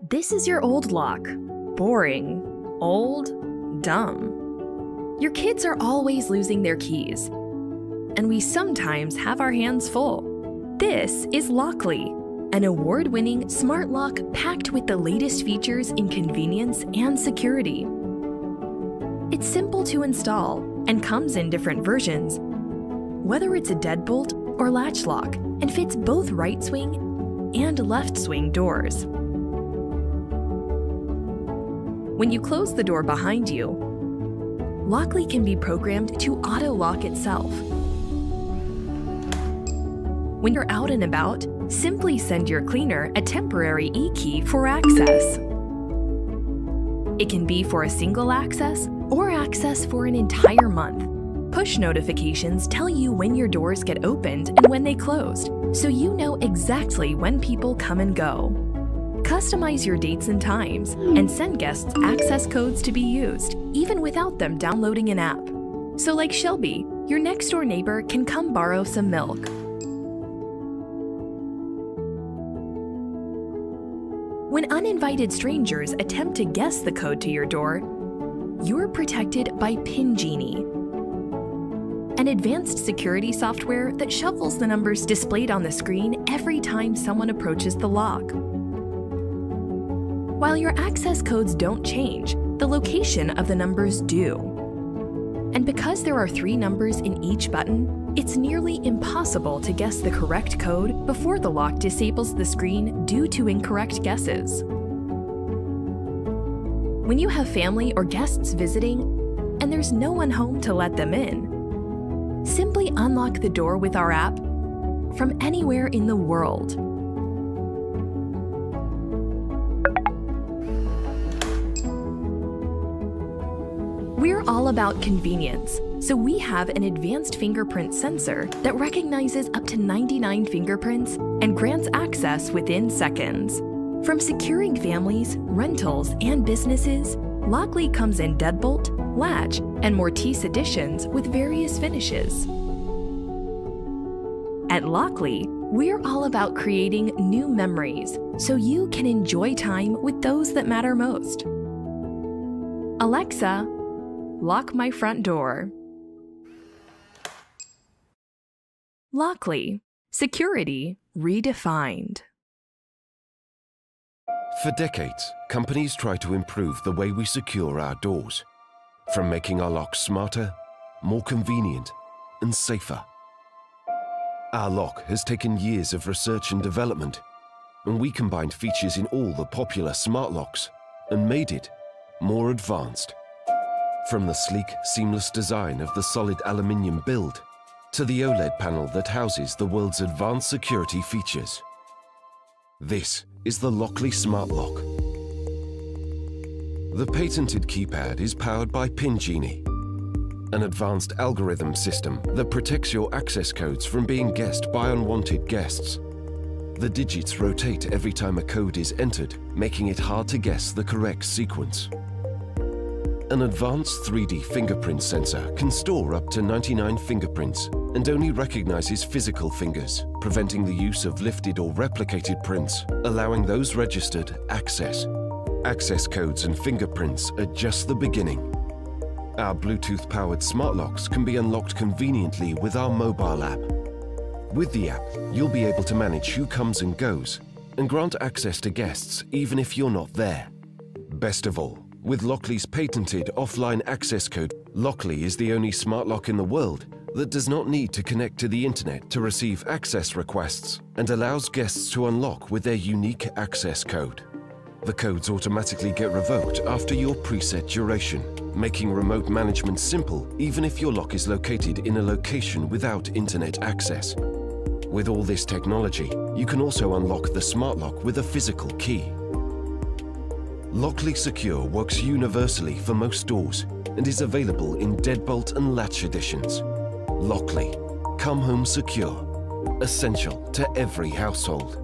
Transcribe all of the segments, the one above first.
This is your old lock. Boring, old, dumb. Your kids are always losing their keys, and we sometimes have our hands full. This is Lockly, an award-winning smart lock packed with the latest features in convenience and security. It's simple to install and comes in different versions, whether it's a deadbolt or latch lock, and fits both right swing and left swing doors. When you close the door behind you, Lockly can be programmed to auto-lock itself. When you're out and about, simply send your cleaner a temporary e-key for access. It can be for a single access or access for an entire month. Push notifications tell you when your doors get opened and when they closed, so you know exactly when people come and go. Customize your dates and times, and send guests access codes to be used, even without them downloading an app. So like Shelby, your next-door neighbor can come borrow some milk. When uninvited strangers attempt to guess the code to your door, you're protected by PIN Genie, an advanced security software that shuffles the numbers displayed on the screen every time someone approaches the lock. While your access codes don't change, the location of the numbers do. And because there are 3 numbers in each button, it's nearly impossible to guess the correct code before the lock disables the screen due to incorrect guesses. When you have family or guests visiting, and there's no one home to let them in, simply unlock the door with our app from anywhere in the world. We're all about convenience, so we have an advanced fingerprint sensor that recognizes up to 99 fingerprints and grants access within seconds. From securing families, rentals, and businesses, Lockly comes in deadbolt, latch, and Mortise editions with various finishes. At Lockly, we're all about creating new memories so you can enjoy time with those that matter most. Alexa, lock my front door. Lockly, security redefined. For decades, companies try to improve the way we secure our doors, from making our locks smarter, more convenient, and safer. Our lock has taken years of research and development, and we combined features in all the popular smart locks and made it more advanced. From the sleek, seamless design of the solid aluminium build to the OLED panel that houses the world's advanced security features. This is the Lockly Smart Lock. The patented keypad is powered by PIN Genie, an advanced algorithm system that protects your access codes from being guessed by unwanted guests. The digits rotate every time a code is entered, making it hard to guess the correct sequence. An advanced 3D fingerprint sensor can store up to 99 fingerprints and only recognizes physical fingers, preventing the use of lifted or replicated prints, allowing those registered access. Access codes and fingerprints are just the beginning. Our Bluetooth-powered smart locks can be unlocked conveniently with our mobile app. With the app, you'll be able to manage who comes and goes and grant access to guests even if you're not there. Best of all, with Lockly's patented offline access code, Lockly is the only smart lock in the world that does not need to connect to the internet to receive access requests and allows guests to unlock with their unique access code. The codes automatically get revoked after your preset duration, making remote management simple even if your lock is located in a location without internet access. With all this technology, you can also unlock the smart lock with a physical key. Lockly Secure works universally for most doors and is available in deadbolt and latch editions. Lockly, come home secure, essential to every household.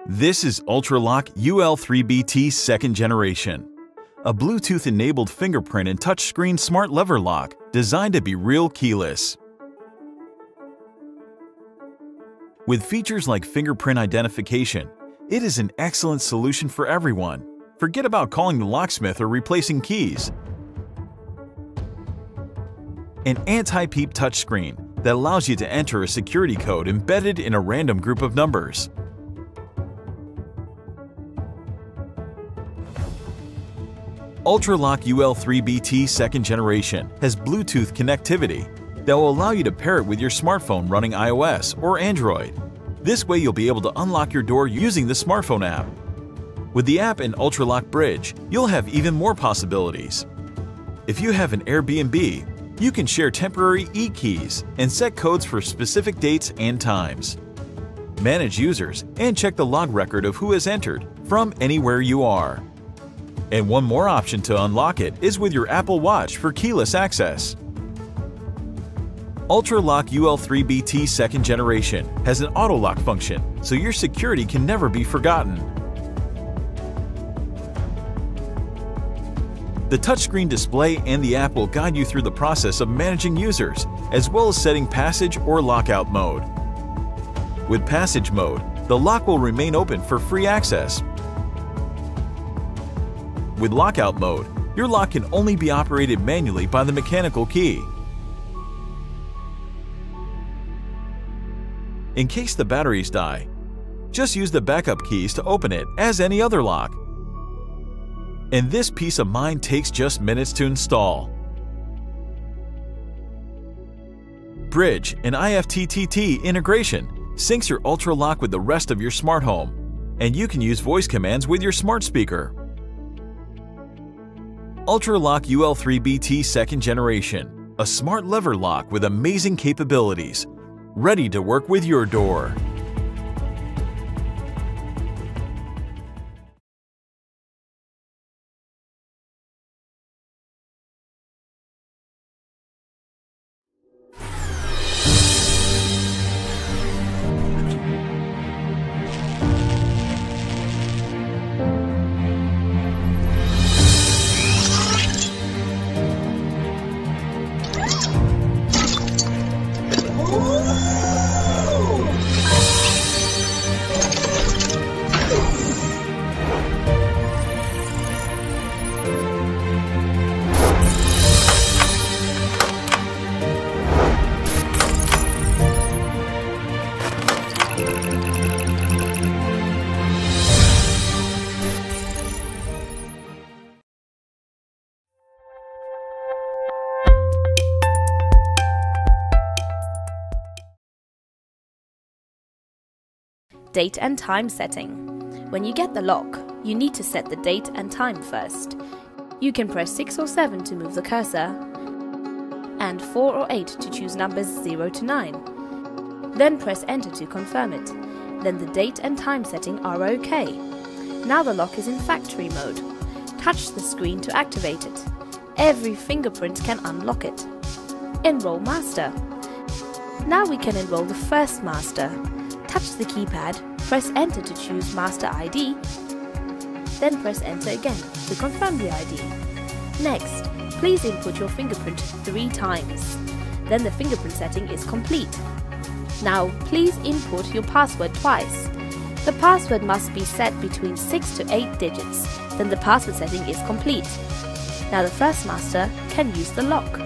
This is ULTRALOQ UL3BT 2nd generation. a Bluetooth-enabled fingerprint and touchscreen smart lever lock designed to be real keyless. With features like fingerprint identification, it is an excellent solution for everyone. Forget about calling the locksmith or replacing keys. An anti-peep touchscreen that allows you to enter a security code embedded in a random group of numbers. ULTRALOQ UL3BT 2nd generation has Bluetooth connectivity that will allow you to pair it with your smartphone running iOS or Android. This way you'll be able to unlock your door using the smartphone app. With the app and ULTRALOQ Bridge, you'll have even more possibilities. If you have an Airbnb, you can share temporary e-keys and set codes for specific dates and times. Manage users and check the log record of who has entered from anywhere you are. And one more option to unlock it is with your Apple Watch for keyless access. ULTRALOQ UL3BT 2nd generation has an auto lock function, so your security can never be forgotten. The touchscreen display and the app will guide you through the process of managing users, as well as setting passage or lockout mode. With passage mode, the lock will remain open for free access. With lockout mode, your lock can only be operated manually by the mechanical key. In case the batteries die, just use the backup keys to open it as any other lock. And this peace of mind takes just minutes to install. Bridge and IFTTT integration syncs your ULTRALOQ with the rest of your smart home, and you can use voice commands with your smart speaker. ULTRALOQ UL3BT 2nd generation, a smart lever lock with amazing capabilities, ready to work with your door. Date and time setting. When you get the lock, you need to set the date and time first. You can press 6 or 7 to move the cursor, and 4 or 8 to choose numbers 0 to 9. Then press enter to confirm it. Then the date and time setting are OK. Now the lock is in factory mode. Touch the screen to activate it. Every fingerprint can unlock it. Enroll master. Now we can enroll the first master. Touch the keypad, press enter to choose master ID, then press enter again to confirm the ID. Next, please input your fingerprint 3 times. Then the fingerprint setting is complete. Now, please input your password twice. The password must be set between 6 to 8 digits. Then the password setting is complete. Now the first master can use the lock.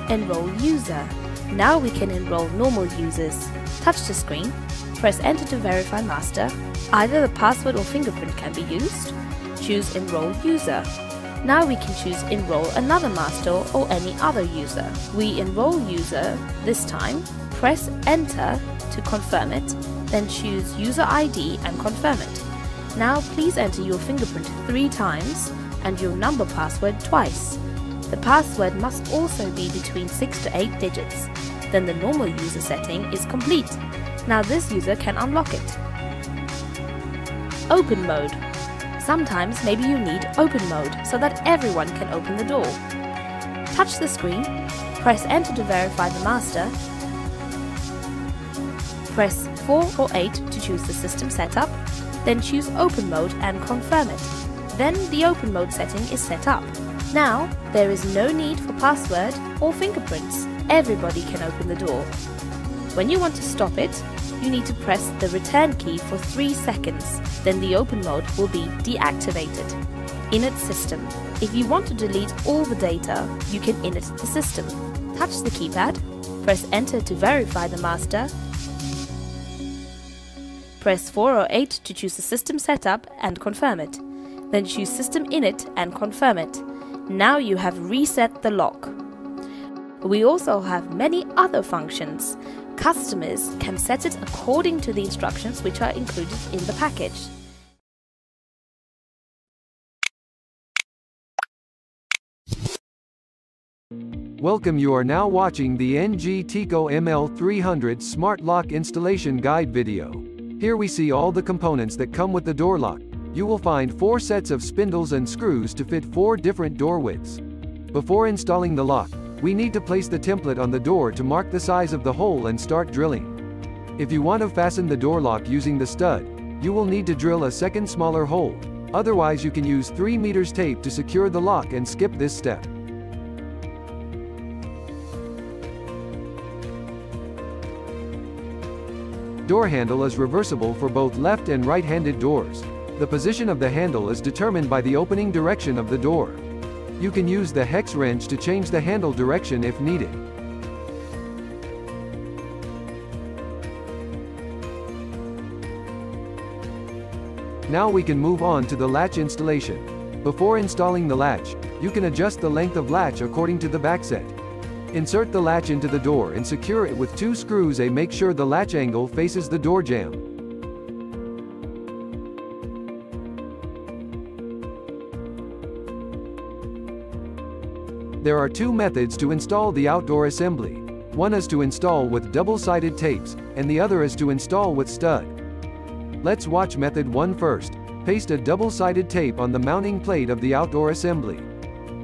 Enroll user. Now we can enroll normal users. Touch the screen, press enter to verify master. Either the password or fingerprint can be used. Choose enroll user. Now we can choose enroll another master or any other user. We enroll user this time. Press enter to confirm it, then choose user ID and confirm it. Now please enter your fingerprint 3 times and your number password twice. The password must also be between 6 to 8 digits. Then the normal user setting is complete. Now this user can unlock it. Open mode. Sometimes maybe you need open mode so that everyone can open the door. Touch the screen, press enter to verify the master, press 4 or 8 to choose the system setup, then choose open mode and confirm it. Then the open mode setting is set up. Now, there is no need for password or fingerprints. Everybody can open the door. When you want to stop it, you need to press the return key for 3 seconds. Then the open mode will be deactivated. Init system. If you want to delete all the data, you can init the system. Touch the keypad, press enter to verify the master, press 4 or 8 to choose the system setup and confirm it. Then choose system init and confirm it. Now you have reset the lock. We also have many other functions. Customers can set it according to the instructions which are included in the package. Welcome, you are now watching the NG Tico ML300 Smart Lock Installation Guide video. Here we see all the components that come with the door lock. You will find 4 sets of spindles and screws to fit 4 different door widths. Before installing the lock, we need to place the template on the door to mark the size of the hole and start drilling. If you want to fasten the door lock using the stud, you will need to drill a second smaller hole. Otherwise, you can use 3 meters tape to secure the lock and skip this step. Door handle is reversible for both left and right-handed doors. The position of the handle is determined by the opening direction of the door. You can use the hex wrench to change the handle direction if needed. Now we can move on to the latch installation. Before installing the latch, you can adjust the length of latch according to the backset. Insert the latch into the door and secure it with 2 screws. Make sure the latch angle faces the door jamb. There are 2 methods to install the outdoor assembly. One is to install with double-sided tapes, and the other is to install with stud. Let's watch method 1 first. Paste a double-sided tape on the mounting plate of the outdoor assembly.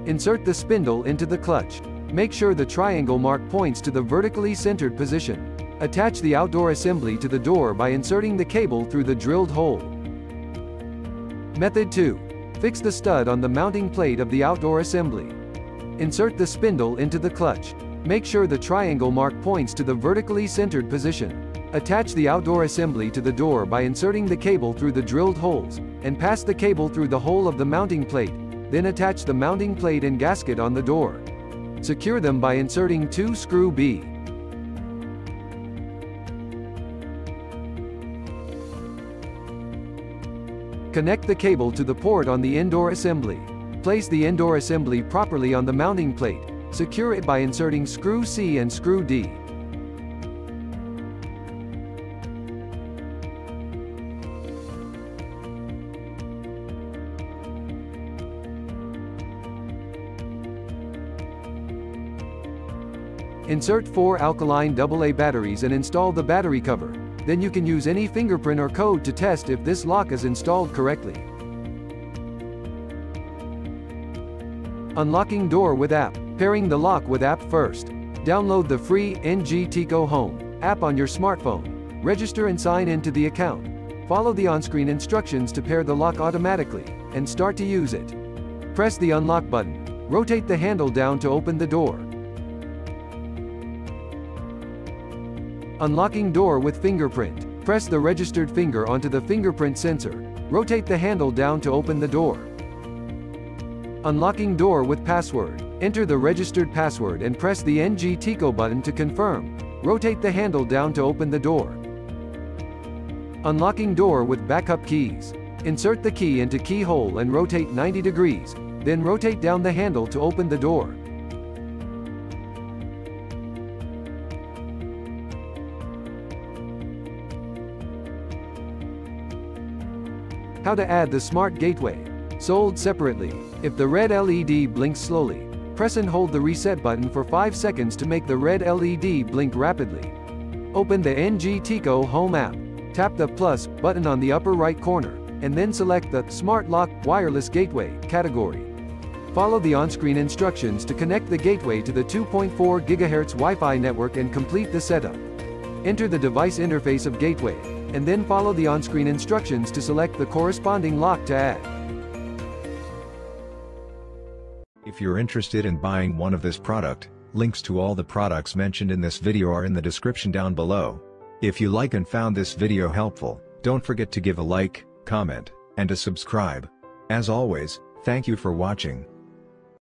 Insert the spindle into the clutch. Make sure the triangle mark points to the vertically centered position. Attach the outdoor assembly to the door by inserting the cable through the drilled hole. Method 2. Fix the stud on the mounting plate of the outdoor assembly. Insert the spindle into the clutch. Make sure the triangle mark points to the vertically centered position. Attach the outdoor assembly to the door by inserting the cable through the drilled holes, and pass the cable through the hole of the mounting plate. Then attach the mounting plate and gasket on the door. Secure them by inserting 2 screw B. Connect the cable to the port on the indoor assembly. Place the indoor assembly properly on the mounting plate. Secure it by inserting screw C and screw D. Insert 4 alkaline AA batteries and install the battery cover. Then you can use any fingerprint or code to test if this lock is installed correctly. Unlocking door with app. Pairing the lock with app first. Download the free NG Tico Home app on your smartphone. Register and sign into the account. Follow the on-screen instructions to pair the lock automatically, and start to use it. Press the unlock button. Rotate the handle down to open the door. Unlocking door with fingerprint. Press the registered finger onto the fingerprint sensor. Rotate the handle down to open the door. Unlocking door with password. Enter the registered password and press the NG Tico button to confirm. Rotate the handle down to open the door. Unlocking door with backup keys. Insert the key into keyhole and rotate 90 degrees, then rotate down the handle to open the door. How to add the smart gateway. Sold separately. If the red LED blinks slowly, press and hold the reset button for 5 seconds to make the red LED blink rapidly. Open the NG Tico Home app. Tap the plus button on the upper right corner, and then select the Smart Lock Wireless Gateway category. Follow the on-screen instructions to connect the gateway to the 2.4 GHz Wi-Fi network and complete the setup. Enter the device interface of gateway, and then follow the on-screen instructions to select the corresponding lock to add. If you're interested in buying one of this product, links to all the products mentioned in this video are in the description down below. If you like and found this video helpful, don't forget to give a like, comment, and to subscribe. As always, thank you for watching.